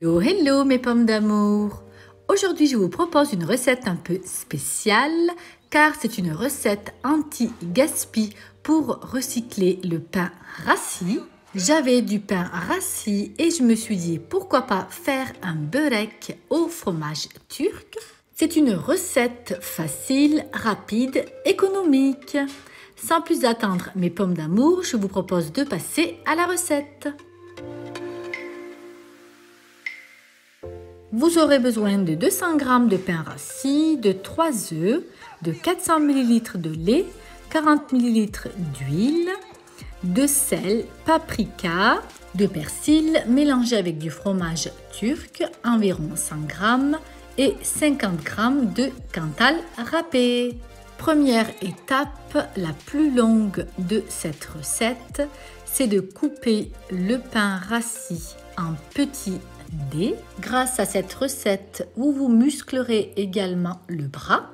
Hello, hello mes pommes d'amour! Aujourd'hui, je vous propose une recette un peu spéciale car c'est une recette anti-gaspi pour recycler le pain rassis. J'avais du pain rassis et je me suis dit pourquoi pas faire un börek au fromage turc. C'est une recette facile, rapide, économique. Sans plus attendre mes pommes d'amour, je vous propose de passer à la recette. Vous aurez besoin de 200 g de pain rassis, de 3 œufs, de 400 ml de lait, 40 ml d'huile, de sel, paprika, de persil mélangé avec du fromage turc, environ 100 g et 50 g de Cantal râpé. Première étape, la plus longue de cette recette, c'est de couper le pain rassis en petits dés. Grâce à cette recette, vous musclerez également le bras.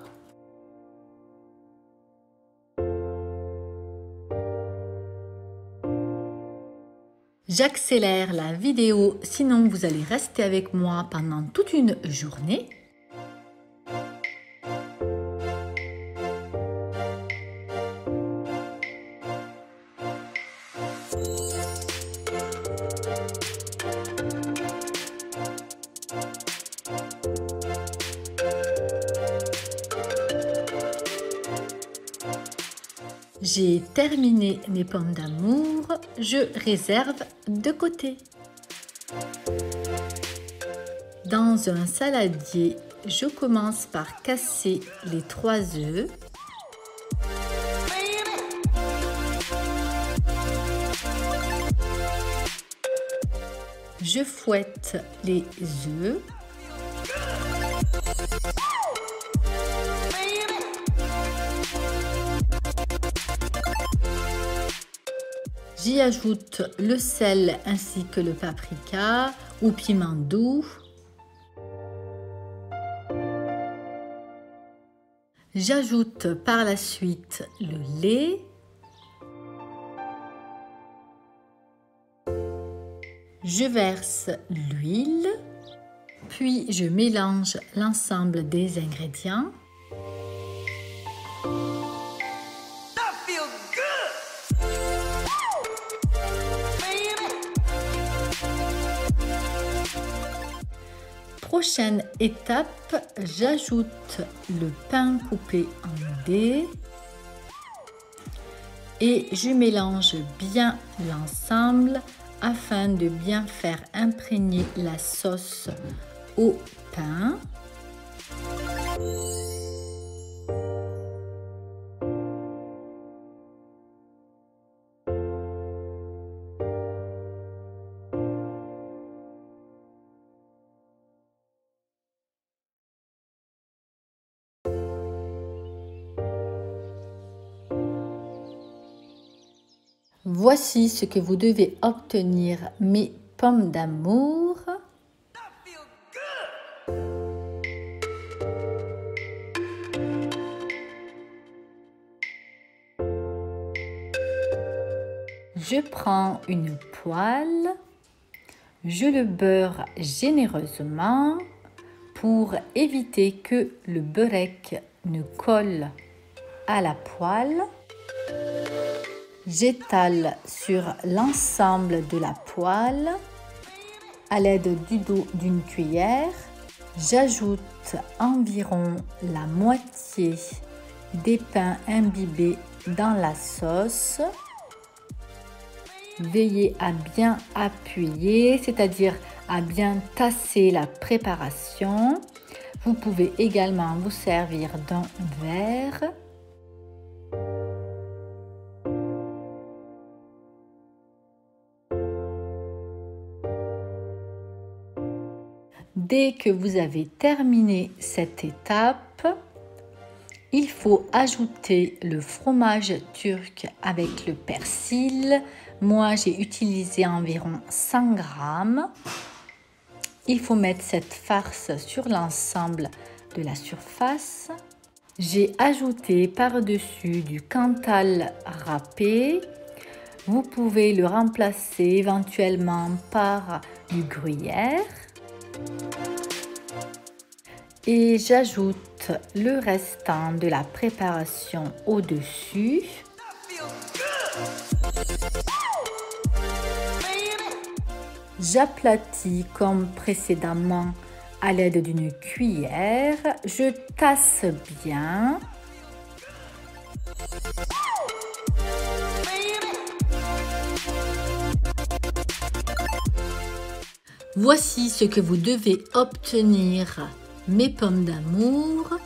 J'accélère la vidéo, sinon vous allez rester avec moi pendant toute une journée. J'ai terminé mes pommes d'amour, je réserve de côté. Dans un saladier, je commence par casser les 3 œufs. Je fouette les œufs. J'y ajoute le sel ainsi que le paprika ou piment doux. J'ajoute par la suite le lait. Je verse l'huile, puis je mélange l'ensemble des ingrédients. Prochaine étape, j'ajoute le pain coupé en dés et je mélange bien l'ensemble afin de bien faire imprégner la sauce au pain. Voici ce que vous devez obtenir, mes pommes d'amour. Je prends une poêle, je le beurre généreusement pour éviter que le börek ne colle à la poêle. J'étale sur l'ensemble de la poêle à l'aide du dos d'une cuillère. J'ajoute environ la moitié des pains imbibés dans la sauce. Veillez à bien appuyer, c'est-à-dire à bien tasser la préparation. Vous pouvez également vous servir d'un verre. Dès que vous avez terminé cette étape, il faut ajouter le fromage turc avec le persil. Moi, j'ai utilisé environ 100 g. Il faut mettre cette farce sur l'ensemble de la surface. J'ai ajouté par-dessus du Cantal râpé. Vous pouvez le remplacer éventuellement par du gruyère. Et j'ajoute le restant de la préparation au-dessus. J'aplatis comme précédemment à l'aide d'une cuillère. Je tasse bien. Voici ce que vous devez obtenir, mes pommes d'amour.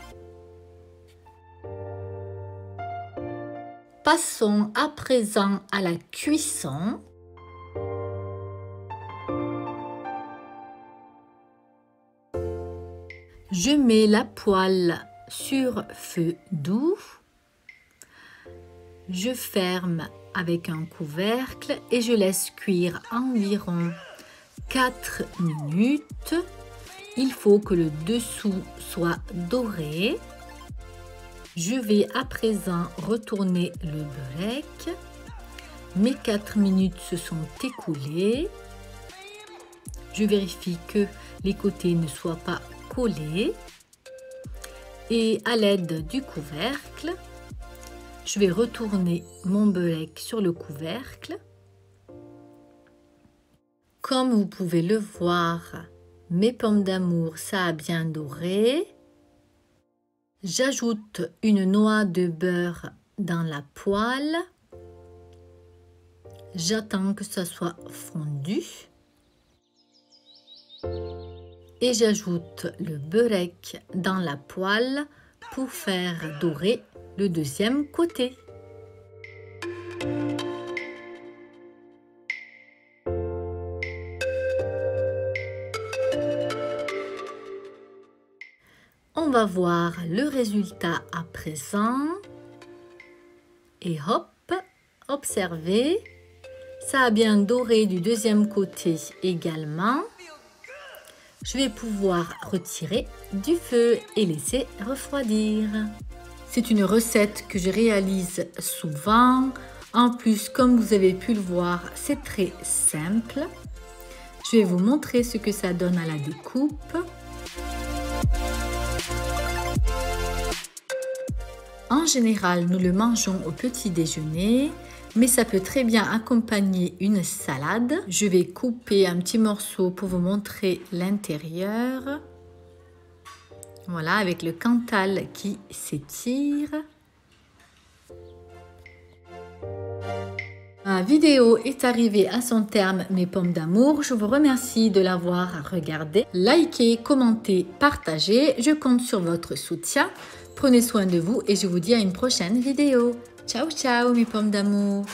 Passons à présent à la cuisson. Je mets la poêle sur feu doux. Je ferme avec un couvercle et je laisse cuire environ 4 minutes. Il faut que le dessous soit doré. Je vais à présent retourner le beurre. Mes 4 minutes se sont écoulées. Je vérifie que les côtés ne soient pas collés. Et à l'aide du couvercle, je vais retourner mon beurre sur le couvercle. Comme vous pouvez le voir, mes pommes d'amour, ça a bien doré. J'ajoute une noix de beurre dans la poêle. J'attends que ça soit fondu. Et j'ajoute le beurre dans la poêle pour faire dorer le deuxième côté. On va voir le résultat à présent. Et hop, observez, ça a bien doré du deuxième côté également. Je vais pouvoir retirer du feu et laisser refroidir. C'est une recette que je réalise souvent. En plus, comme vous avez pu le voir, c'est très simple. Je vais vous montrer ce que ça donne à la découpe. En général, nous le mangeons au petit déjeuner, mais ça peut très bien accompagner une salade. Je vais couper un petit morceau pour vous montrer l'intérieur. Voilà, avec le Cantal qui s'étire. Ma vidéo est arrivée à son terme, mes pommes d'amour. Je vous remercie de l'avoir regardée. Likez, commentez, partagez. Je compte sur votre soutien. Prenez soin de vous et je vous dis à une prochaine vidéo. Ciao, ciao mes pommes d'amour.